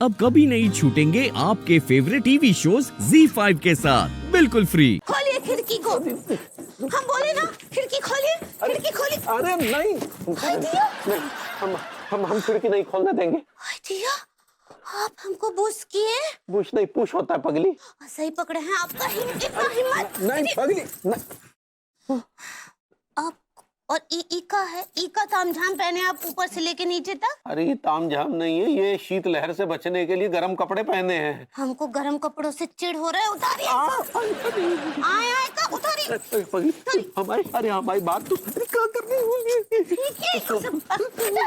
अब कभी नहीं छूटेंगे आपके फेवरेट टीवी शोज ZEE5 के साथ बिल्कुल फ्री। खोलिए खिड़की को। हम बोले ना खिड़की खोलिए, खिड़की खोलिए। अरे नहीं, हाय दिया, हम खिड़की नहीं खोलने देंगे। हाय दिया, आप हमको बुश किए। बुश नहीं पुश होता है पगली। सही पकड़े हैं आपका इतना हिम्मत। नहीं पगली नहीं। आप और ई का है, ई का तामझाम पहने आप ऊपर से लेके नीचे तक। अरे ये तामझाम नहीं है, ये शीतलहर से बचने के लिए गर्म कपड़े पहने हैं। हमको गर्म कपड़ों से चिढ़ हो रहा है, उतारिए। आए आए का उतारिए। हमारी अरे हमारी बात तो क्या करनी होगी। ठीक है, ये सब सब पहने।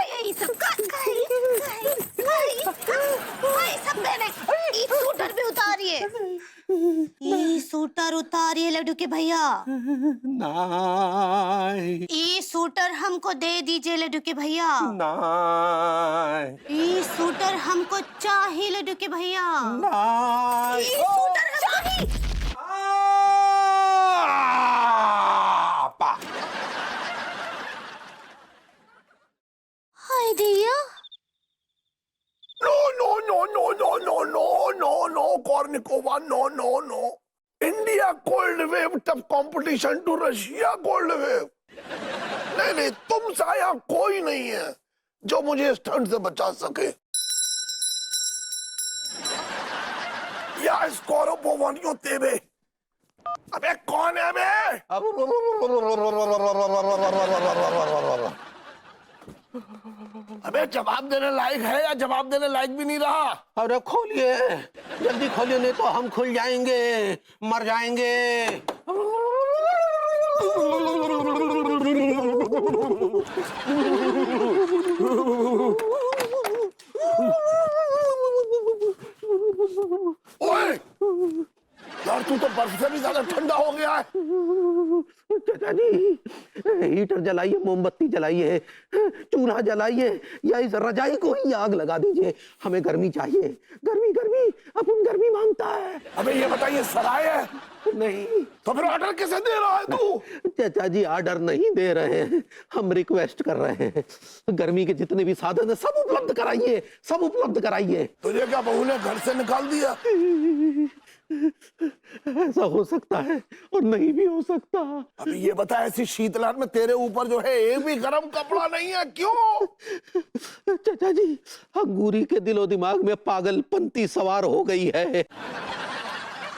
ई सूटर भी उतारिए, ई सूटर उतारिए लड्डू के भैया। नहीं ई सूटर हमको दे दीजिए लड्डू के भैया। नहीं ई सूटर हमको चाहिए लड्डू के भैया। नहीं ई सूटर हमको चाहिए। हाय दिया, No, Kornikova, no. India cold wave tough competition to Russia cold wave. नहीं, तुम सा यहाँ कोई नहीं है जो मुझे इस ठंड से बचा सके। या स्कोरो पोवानियो तेरे। अबे कौन है बे? अबे जवाब देने लायक है या जवाब देने लायक भी नहीं रहा? अरे खोलिए, जल्दी खोलिए नहीं तो हम खुल जाएंगे, मर जाएंगे। ओए, यार तू तो बर्फ से भी ज्यादा ठंडा हो गया है। चाचा जी, हीटर जलाइए, मोमबत्ती जलाइए, चूल्हा जलाइए या इस रजाई को ही आग लगा दीजिए। हमें गर्मी चाहिए, गर्मी गर्मी, अपन गर्मी मांगता है। अबे ये बताइए सराय है? नहीं तो फिर ऑर्डर कैसे दे रहा है तू? चाचा जी ऑर्डर नहीं दे रहे हैं, हम रिक्वेस्ट कर रहे हैं। गर्मी के जितने भी साधन है सब उपलब्ध कराइए, सब उपलब्ध कराइए। तुझे क्या बहू ने घर से निकाल दिया? ऐसा हो सकता है और नहीं भी हो सकता। अभी ये बता, ऐसी शीतलहर में तेरे ऊपर जो है एक भी गर्म कपड़ा नहीं है, क्यों? चाचा जी, अंगूरी के दिलो दिमाग में पागलपंती सवार हो गई है।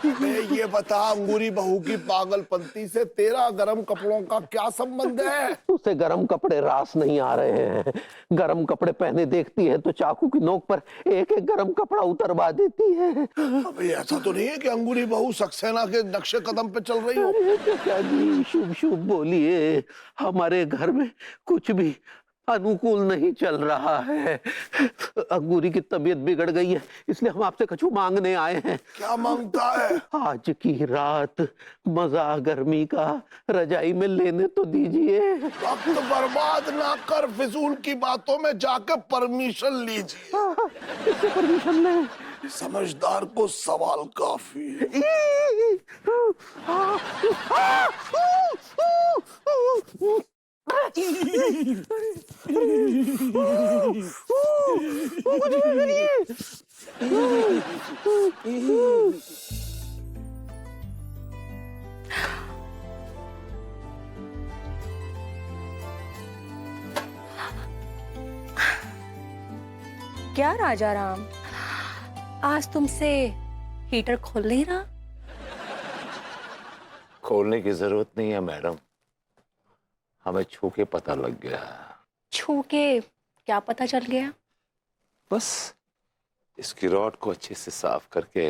मैं ये बता, अंगूरी बहू की पागलपंती से तेरा गर्म कपड़ों का क्या संबंध है? उसे गर्म कपड़े रास नहीं आ रहे हैं। गर्म कपड़े पहने देखती है तो चाकू की नोक पर एक एक गर्म कपड़ा उतरवा देती है। अबे ऐसा तो नहीं है कि अंगूरी बहू सक्सेना के नक्शे कदम पे चल रही हो? चाचा जी शुभ शुभ बोलिए, हमारे घर में कुछ भी अनुकूल नहीं चल रहा है। अंगूरी की तबीयत बिगड़ गई है, इसलिए हम आपसे कुछ मांगने आए हैं। क्या मांगता है? आज की रात मजा गर्मी का रजाई में लेने तो दीजिए। वक्त बर्बाद ना कर, फिजूल की बातों में जाकर परमिशन लीजिए। इससे परमिशन लें। समझदार को सवाल काफी है। क्या राजा राम, आज तुमसे हीटर खोल नहीं रहा? खोलने की जरूरत नहीं है मैडम, हमें छू के पता लग गया। छू के क्या पता चल गया? बस इसकी रॉड को अच्छे से साफ करके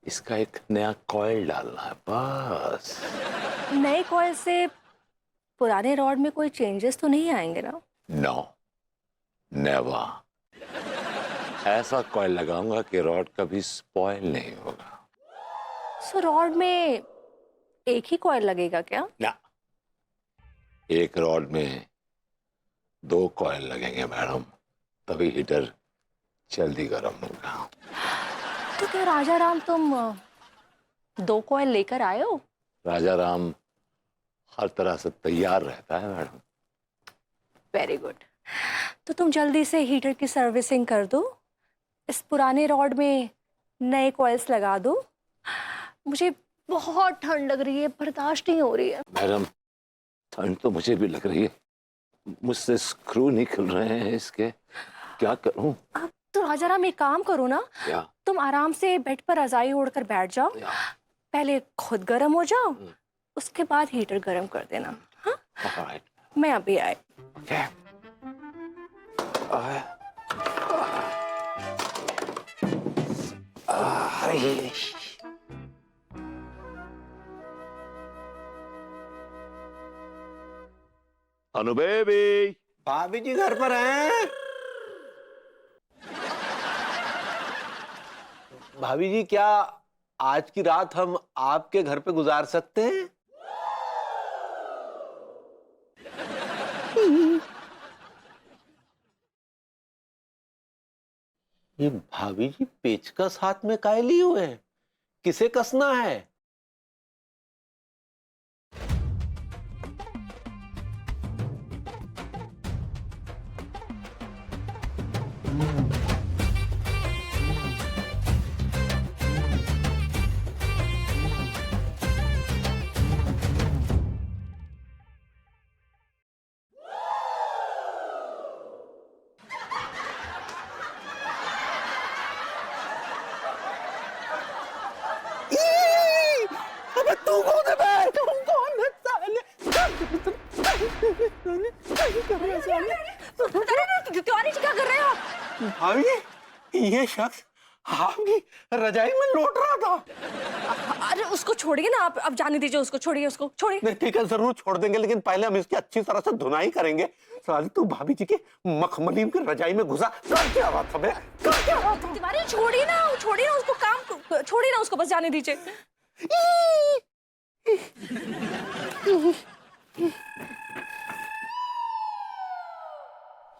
इसका एक नया कॉइल डालना है बस। नए कॉइल से पुराने रॉड में कोई चेंजेस तो नहीं आएंगे ना? नो नेवर, ऐसा कॉइल लगाऊंगा कि रॉड कभी स्पॉइल नहीं होगा। सो रॉड में एक ही कॉइल लगेगा क्या? ना, एक रॉड में 2 कॉइल लगेंगे मैडम, तभी हीटर जल्दी गर्म होगा। तो क्या राजा राम तुम 2 कॉइल लेकर आए हो? राजा राम हर तरह से तैयार रहता है मैडम। वेरी गुड, तो तुम जल्दी से हीटर की सर्विसिंग कर दो इस पुराने रॉड में नए कॉइल्स लगा दूं? मुझे बहुत ठंड लग रही है, बर्दाश्त नहीं हो रही है। मैडम, ठंड तो मुझे भी लग रही है, मुझसे स्क्रू नहीं खुल रहे हैं इसके, क्या करूं? अब तो राजाराम एक काम करो ना, क्या? तुम आराम से बेड पर रजाई ओढ़कर बैठ जाओ, पहले खुद गर्म हो जाओ, उसके बाद हीटर गर्म कर देना। हाँ, Alright. मैं अभी आई। Okay. अनु बेबी, भाभी जी घर पर हैं? भाभी जी, क्या आज की रात हम आपके घर पे गुजार सकते हैं? ये भाभी जी पेचकस हाथ में काहे लिए हुए हैं? किसे कसना है? अबे तू कौन है बे? तू कौन है साले? तिवारी जी क्या कर रहे हो? भाभी, ये शख्स आपकी रजाई में लौट रहा था। अरे उसको छोड़िए ना, आप अब जाने दीजिए उसको, छोड़िए उसको, छोड़िए। नहीं ठीक है, जरूर छोड़ देंगे, लेकिन पहले हम इसकी अच्छी तरह से धुनाई करेंगे। साली तू भाभी जी के मखमली की रजाई में घुसा, कर क्या बात है बे? कर क्या बात है? तिवारी छोड़िए ना उसको, काम छोड़िए ना उसको, बस जाने दीजिए।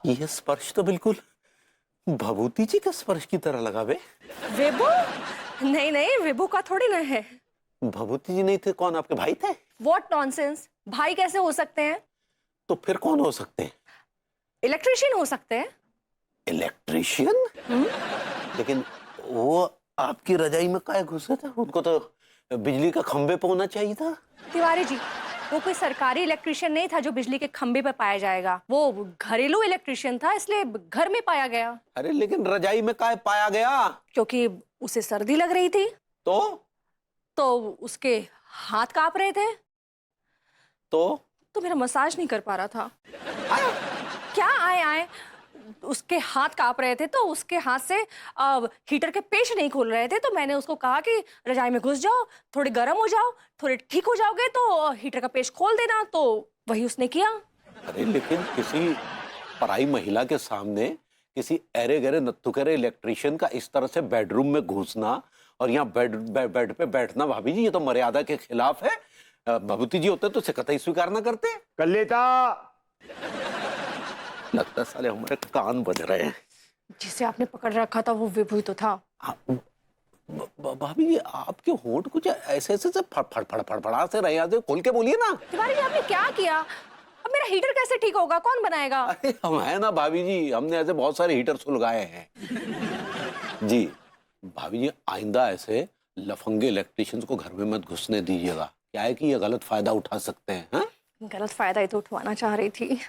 यह स्पर्श तो बिल्कुल भभूति जी के स्पर्श की तरह लगा बे। विभू? नहीं, विभू का थोड़ी ना है। भभूति जी नहीं थे, कौन आपके भाई थे? What nonsense? भाई कैसे हो सकते हैं? तो फिर कौन हो सकते हैं? इलेक्ट्रिशियन हो सकते हैं। इलेक्ट्रिशियन? लेकिन वो आपकी रजाई में काहे घुसे थे? उनको तो बिजली का खंबे पे होना चाहिए था। तिवारी जी, वो कोई सरकारी इलेक्ट्रिशियन नहीं था जो बिजली के खंबे पर पाया जाएगा, वो घरेलू इलेक्ट्रिशियन था, इसलिए घर में पाया गया। अरे लेकिन रजाई में काहे पाया गया? क्योंकि उसे सर्दी लग रही थी। तो उसके हाथ कांप रहे थे। तो मेरा मसाज नहीं कर पा रहा था। क्या आए उसके हाथ कांप रहे थे, तो उसके हाथ से हीटर के पेच नहीं खुल रहे थे, तो मैंने उसको कहा कि रजाई में घुस जाओ, थोड़े गर्म हो जाओ, थोड़े ठीक हो जाओगे तो हीटर का पेच खोल देना, तो वही उसने किया। अरे लेकिन किसी पराई महिला के सामने किसी अरे गरे नत्थु करे इलेक्ट्रिशियन का इस तरह से बेडरूम में घुसना और यहाँ बेड पे बैठना, भाभी जी ये तो मर्यादा के खिलाफ है। भभूति जी होते तो इसे कतई स्वीकार ना करते। कलेता, लगता साले हमारे कान बज रहे हैं। जिसे आपने पकड़ रखा था वो विभू तो था। भाभी जी आपके होंठ कुछ ऐसे से फड़फड़ा से रहे हैं, खोल के बोलिए ना। तिवारी जी आपने क्या किया? अब मेरा हीटर कैसे ठीक होगा? कौन बनाएगा? अरे हम है ना भाभी जी, हमने ऐसे बहुत सारे हीटर सुलगाए हैं जी। भाभी जी आइंदा ऐसे लफंगे इलेक्ट्रिशियंस को घर में मत घुसने दीजिएगा, क्या है कि ये गलत फायदा उठा सकते हैं। हा? गलत फायदा ही तो उठवाना चाह रही थी।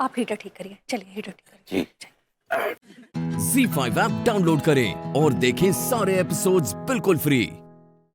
आप हीटर ठीक करिए, चलिए हीटर ठीक करिए जी। Z5 ऐप डाउनलोड करें और देखें सारे एपिसोड्स बिल्कुल फ्री।